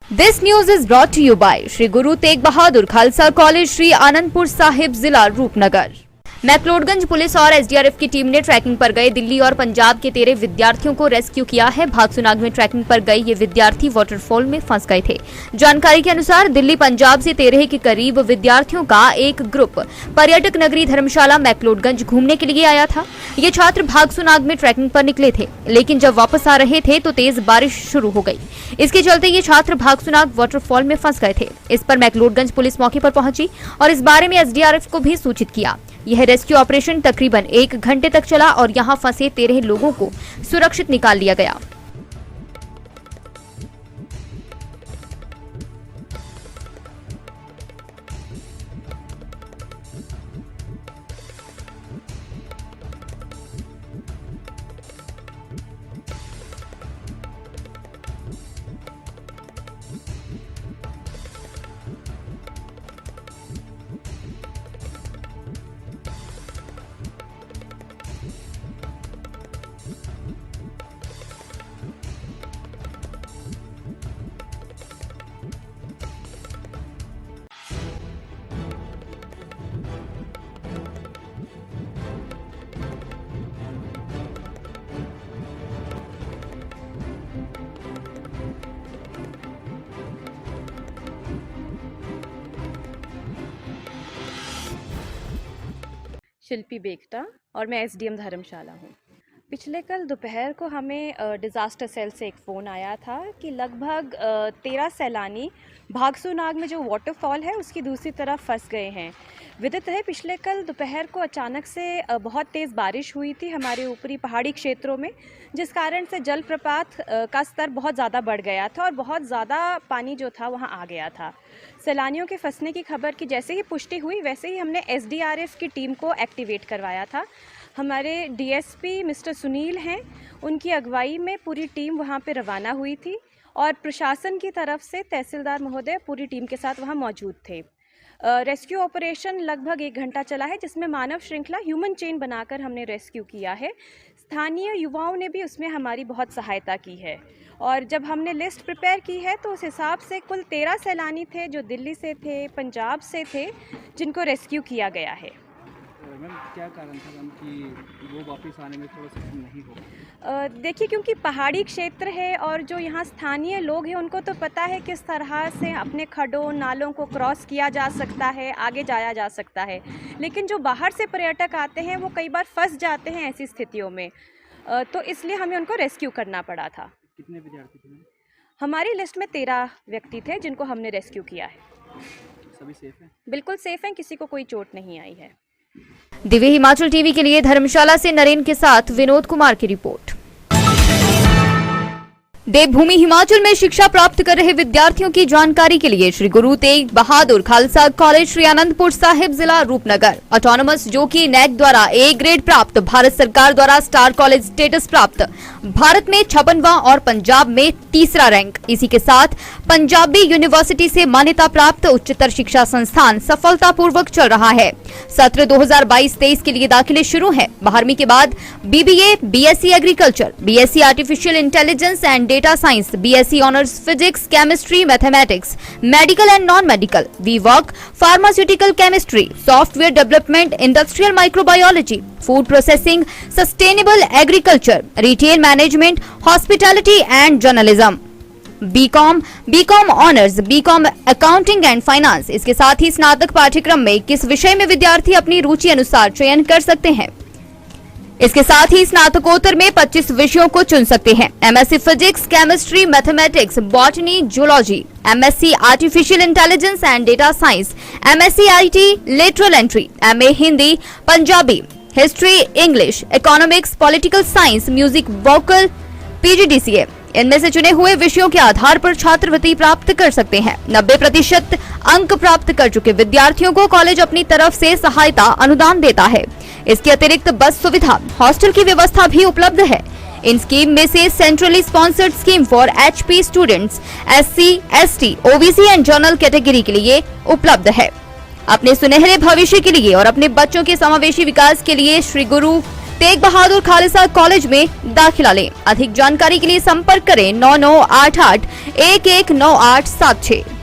This news is brought to you by Shri Guru Tegh Bahadur Khalsa college, Shri Anandpur Sahib, जिला Rupnagar. McLeodganj police और SDRF की team ने ट्रैकिंग पर गए दिल्ली और पंजाब के 13 विद्यार्थियों को रेस्क्यू किया है। भागसुनाग में ट्रैकिंग पर गए ये विद्यार्थी वाटरफॉल में फंस गए थे। जानकारी के अनुसार दिल्ली पंजाब से 13 के करीब विद्यार्थियों का एक ग्रुप पर्यटक नगरी धर्मशाला मैक्लोडगंज घूमने के लिए आया था। ये छात्र भागसुनाग में ट्रैकिंग पर निकले थे, लेकिन जब वापस आ रहे थे तो तेज बारिश शुरू हो गई। इसके चलते ये छात्र भागसुनाग वाटरफॉल में फंस गए थे। इस पर मैक्लोडगंज पुलिस मौके पर पहुंची और इस बारे में एसडीआरएफ को भी सूचित किया। यह रेस्क्यू ऑपरेशन तकरीबन 1 घंटे तक चला और यहां फंसे 13 लोगों को सुरक्षित निकाल लिया गया। शिल्पी बेगटा और मैं एसडीएम धर्मशाला हूँ। पिछले कल दोपहर को हमें डिज़ास्टर सेल से एक फ़ोन आया था कि लगभग 13 सैलानी भागसुनाग में जो वाटरफॉल है उसकी दूसरी तरफ फंस गए हैं। विदित है, पिछले कल दोपहर को अचानक से बहुत तेज़ बारिश हुई थी हमारे ऊपरी पहाड़ी क्षेत्रों में, जिस कारण से जलप्रपात का स्तर बहुत ज़्यादा बढ़ गया था और बहुत ज़्यादा पानी जो था वहाँ आ गया था। सैलानियों के फंसने की खबर की जैसे ही पुष्टि हुई वैसे ही हमने एसडीआरएफ की टीम को एक्टिवेट करवाया था। हमारे डीएसपी मिस्टर सुनील हैं, उनकी अगुवाई में पूरी टीम वहाँ पे रवाना हुई थी और प्रशासन की तरफ से तहसीलदार महोदय पूरी टीम के साथ वहाँ मौजूद थे। रेस्क्यू ऑपरेशन लगभग 1 घंटा चला है, जिसमें मानव श्रृंखला ह्यूमन चेन बनाकर हमने रेस्क्यू किया है। स्थानीय युवाओं ने भी उसमें हमारी बहुत सहायता की है और जब हमने लिस्ट प्रिपेयर की है तो उस हिसाब से कुल 13 सैलानी थे जो दिल्ली से थे, पंजाब से थे, जिनको रेस्क्यू किया गया है। मैम, क्या कारण था मैम कि वो वापस आने में थोड़ा सा नहीं हो? देखिए, क्योंकि पहाड़ी क्षेत्र है और जो यहाँ स्थानीय लोग हैं उनको तो पता है किस तरह से अपने खड्डों नालों को क्रॉस किया जा सकता है, आगे जाया जा सकता है, लेकिन जो बाहर से पर्यटक आते हैं वो कई बार फंस जाते हैं ऐसी स्थितियों में, तो इसलिए हमें उनको रेस्क्यू करना पड़ा था। कितने विद्यार्थी थे? हमारी लिस्ट में 13 व्यक्ति थे जिनको हमने रेस्क्यू किया है। सभी सेफ हैं? बिल्कुल सेफ हैं, किसी को कोई चोट नहीं आई है। दिव्य हिमाचल टीवी के लिए धर्मशाला से नरेन के साथ विनोद कुमार की रिपोर्ट। देवभूमि हिमाचल में शिक्षा प्राप्त कर रहे विद्यार्थियों की जानकारी के लिए श्री गुरु तेग बहादुर खालसा कॉलेज, श्री आनंदपुर साहिब, जिला रूपनगर ऑटोनमस, जो कि नैक द्वारा ए ग्रेड प्राप्त, भारत सरकार द्वारा स्टार कॉलेज स्टेटस प्राप्त, भारत में 56वां और पंजाब में 3रा रैंक। इसी के साथ पंजाबी यूनिवर्सिटी से मान्यता प्राप्त उच्चतर शिक्षा संस्थान सफलतापूर्वक चल रहा है। सत्र 2022-23 के लिए दाखिले शुरू हैं। 12वीं के बाद BBA, BSc agriculture, BSc artificial intelligence and data science, BSc honours physics, chemistry, mathematics, medical and non medical, WeWork, pharmaceutical chemistry, software development, industrial microbiology, food processing, sustainable agriculture, retail management, hospitality and journalism, BCom honours, BCom accounting and finance. इसके साथ ही स्नातक पाठ्यक्रम में किस विषय में विद्यार्थी अपनी रुचि अनुसार चयन कर सकते हैं। इसके साथ ही स्नातकोत्तर में 25 विषयों को चुन सकते हैं। MSc physics, chemistry, mathematics, botany, zoology, MSc artificial intelligence and data science, MSc IT, lateral entry, MA Hindi, Punjabi, history, English, economics, political science, music, vocal, PGDCA. इनमें से चुने हुए विषयों के आधार पर छात्रवृत्ति प्राप्त कर सकते हैं। 90% अंक प्राप्त कर चुके विद्यार्थियों को कॉलेज अपनी तरफ से सहायता अनुदान देता है। इसके अतिरिक्त बस सुविधा, हॉस्टल की व्यवस्था भी उपलब्ध है। इन स्कीम में से centrally sponsored scheme for HP students, SC, ST, OBC and general category के लिए उपलब्ध है। अपने सुनहरे भविष्य के लिए और अपने बच्चों के समावेशी विकास के लिए श्री गुरु तेग बहादुर खालसा कॉलेज में दाखिला लें। अधिक जानकारी के लिए संपर्क करें 9988 119876।